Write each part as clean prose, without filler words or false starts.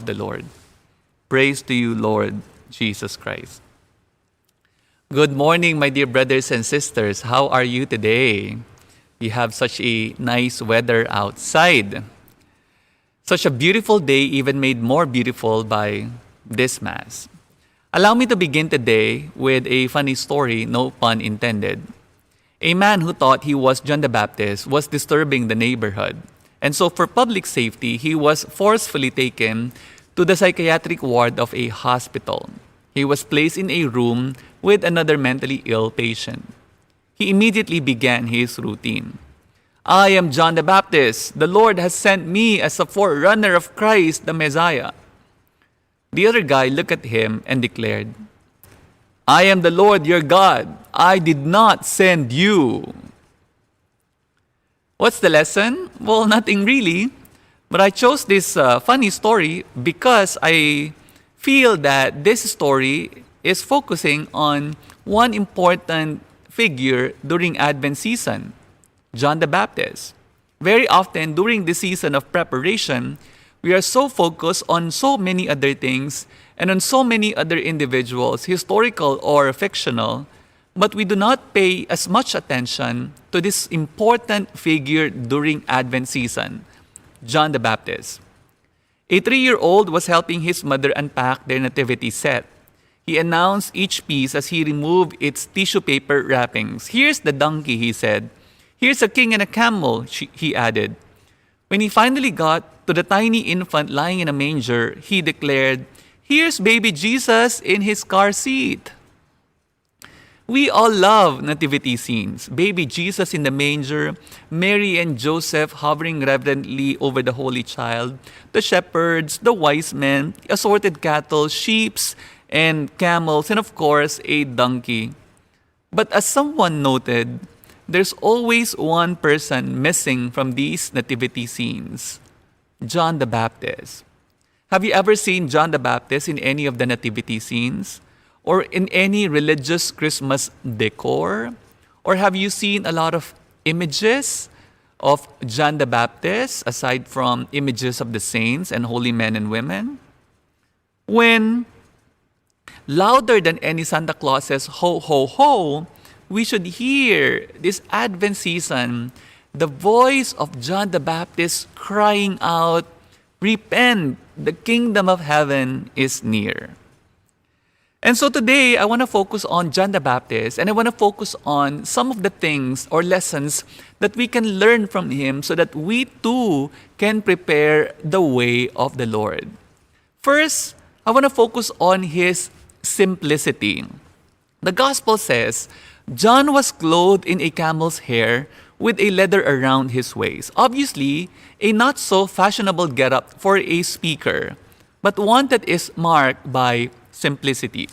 the Lord. Praise to you, Lord Jesus Christ. Good morning, my dear brothers and sisters. How are you today? We have such a nice weather outside. Such a beautiful day, even made more beautiful by this Mass. Allow me to begin today with a funny story, no pun intended. A man who thought he was John the Baptist was disturbing the neighborhood. And so for public safety, he was forcefully taken to the psychiatric ward of a hospital. He was placed in a room with another mentally ill patient. He immediately began his routine. I am John the Baptist. The Lord has sent me as a forerunner of Christ, the Messiah. The other guy looked at him and declared, I am the Lord your God. I did not send you. What's the lesson? Well, nothing really. But I chose this funny story because I feel that this story is focusing on one important figure during Advent season, John the Baptist. Very often during the season of preparation, we are so focused on so many other things and on so many other individuals, historical or fictional, but we do not pay as much attention to this important figure during Advent season, John the Baptist. A 3-year-old was helping his mother unpack their nativity set. He announced each piece as he removed its tissue paper wrappings. Here's the donkey, he said. Here's a king and a camel, he added. When he finally got to the tiny infant lying in a manger, he declared, here's baby Jesus in his car seat. We all love nativity scenes. Baby Jesus in the manger, Mary and Joseph hovering reverently over the Holy Child, the shepherds, the wise men, assorted cattle, sheep, and camels, and of course, a donkey. But as someone noted, there's always one person missing from these nativity scenes, John the Baptist. Have you ever seen John the Baptist in any of the nativity scenes? Or in any religious Christmas decor? Or have you seen a lot of images of John the Baptist aside from images of the saints and holy men and women? When louder than any Santa Claus says, ho, ho, ho, we should hear this Advent season, the voice of John the Baptist crying out, repent, the kingdom of heaven is near. And so today, I want to focus on John the Baptist and I want to focus on some of the things or lessons that we can learn from him so that we too can prepare the way of the Lord. First, I want to focus on his simplicity. The gospel says, John was clothed in a camel's hair with a leather around his waist. Obviously, a not so fashionable getup for a speaker, but one that is marked by simplicity.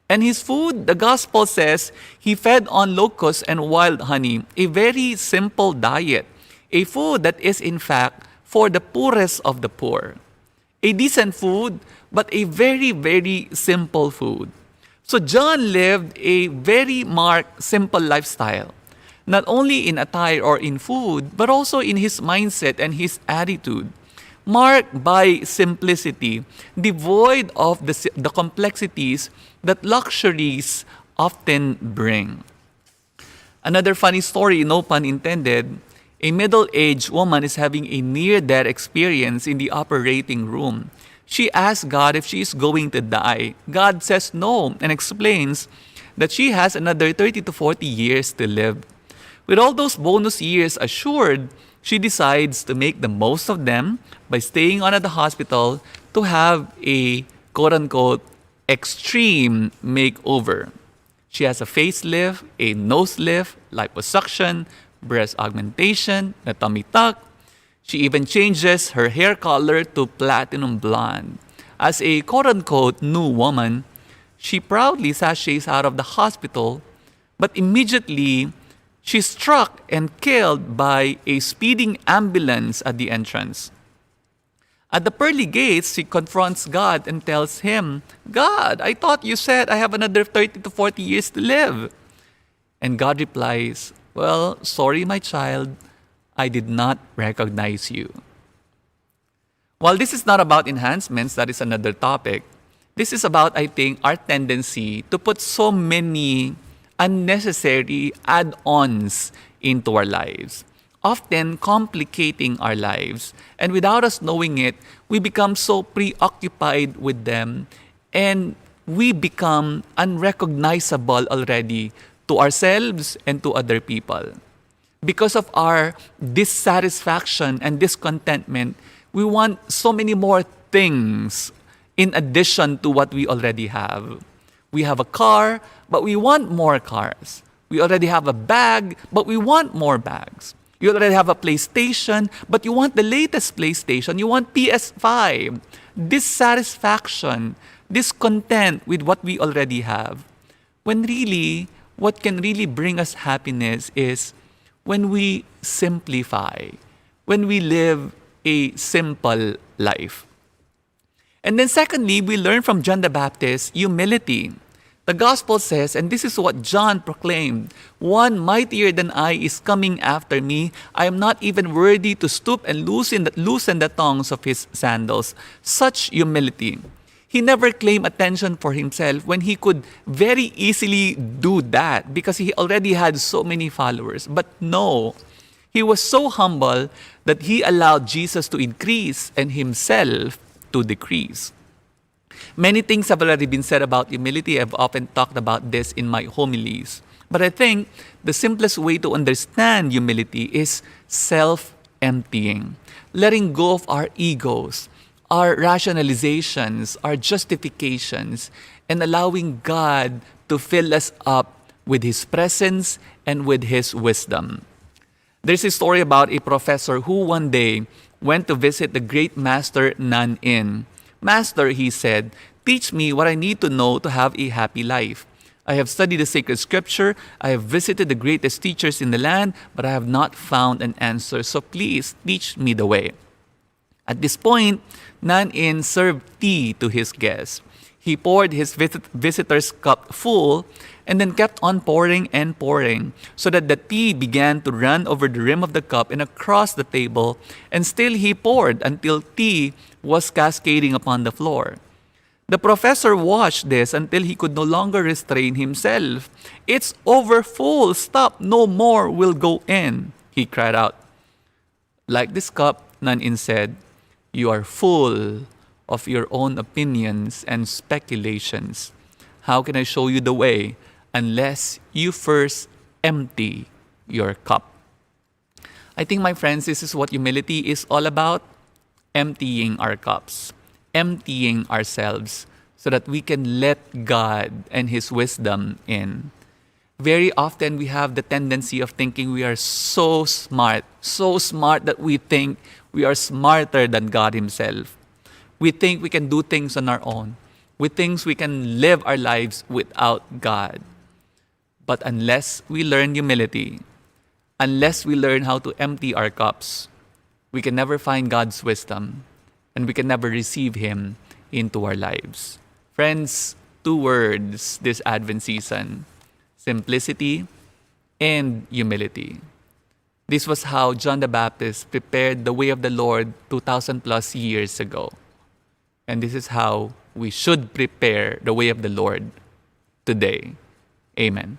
And his food, the gospel says, he fed on locusts and wild honey, a very simple diet, a food that is in fact for the poorest of the poor. A decent food, but a very, very simple food. So John lived a very marked, simple lifestyle, not only in attire or in food, but also in his mindset and his attitude. Marked by simplicity, devoid of the complexities that luxuries often bring. Another funny story, no pun intended, a middle-aged woman is having a near-death experience in the operating room. She asks God if she is going to die. God says no and explains that she has another 30 to 40 years to live. With all those bonus years assured, she decides to make the most of them by staying on at the hospital to have a quote-unquote extreme makeover. She has a facelift, a nose lift, liposuction, breast augmentation, a tummy tuck. She even changes her hair color to platinum blonde. As a quote-unquote new woman, she proudly sashays out of the hospital, but immediately she's struck and killed by a speeding ambulance at the entrance. At the pearly gates, she confronts God and tells him, God, I thought you said I have another 30 to 40 years to live. And God replies, well, sorry, my child, I did not recognize you. While this is not about enhancements, that is another topic. This is about, I think, our tendency to put so many unnecessary add-ons into our lives, often complicating our lives. And without us knowing it, we become so preoccupied with them and we become unrecognizable already to ourselves and to other people. Because of our dissatisfaction and discontentment, we want so many more things in addition to what we already have. We have a car, but we want more cars. We already have a bag, but we want more bags. You already have a PlayStation, but you want the latest PlayStation. You want PS5. Dissatisfaction, discontent with what we already have. When really, what can really bring us happiness is when we simplify, when we live a simple life. And then secondly, we learn from John the Baptist humility. The gospel says, and this is what John proclaimed, "One mightier than I is coming after me. I am not even worthy to stoop and loosen the tongs of his sandals." Such humility. He never claimed attention for himself when he could very easily do that because he already had so many followers. But no, he was so humble that he allowed Jesus to increase and himself to decrease. Many things have already been said about humility. I've often talked about this in my homilies. But I think the simplest way to understand humility is self-emptying, letting go of our egos, our rationalizations, our justifications, and allowing God to fill us up with His presence and with His wisdom. There's a story about a professor who one day went to visit the great master Nan In. "Master," he said, "teach me what I need to know to have a happy life. I have studied the sacred scripture, I have visited the greatest teachers in the land, but I have not found an answer. So please teach me the way." At this point, Nan In served tea to his guests. He poured his visitor's cup full and then kept on pouring and pouring so that the tea began to run over the rim of the cup and across the table, and still he poured until tea was cascading upon the floor. The professor watched this until he could no longer restrain himself. "It's over full. Stop. No more will go in," he cried out. "Like this cup," Nan In said, "you are full of your own opinions and speculations. How can I show you the way unless you first empty your cup?" I think, my friends, this is what humility is all about. Emptying our cups, emptying ourselves so that we can let God and His wisdom in. Very often we have the tendency of thinking we are so smart that we think we are smarter than God Himself. We think we can do things on our own. We think we can live our lives without God. But unless we learn humility, unless we learn how to empty our cups, we can never find God's wisdom and we can never receive Him into our lives. Friends, 2 words this Advent season: simplicity and humility. This was how John the Baptist prepared the way of the Lord 2,000 plus years ago. And this is how we should prepare the way of the Lord today. Amen.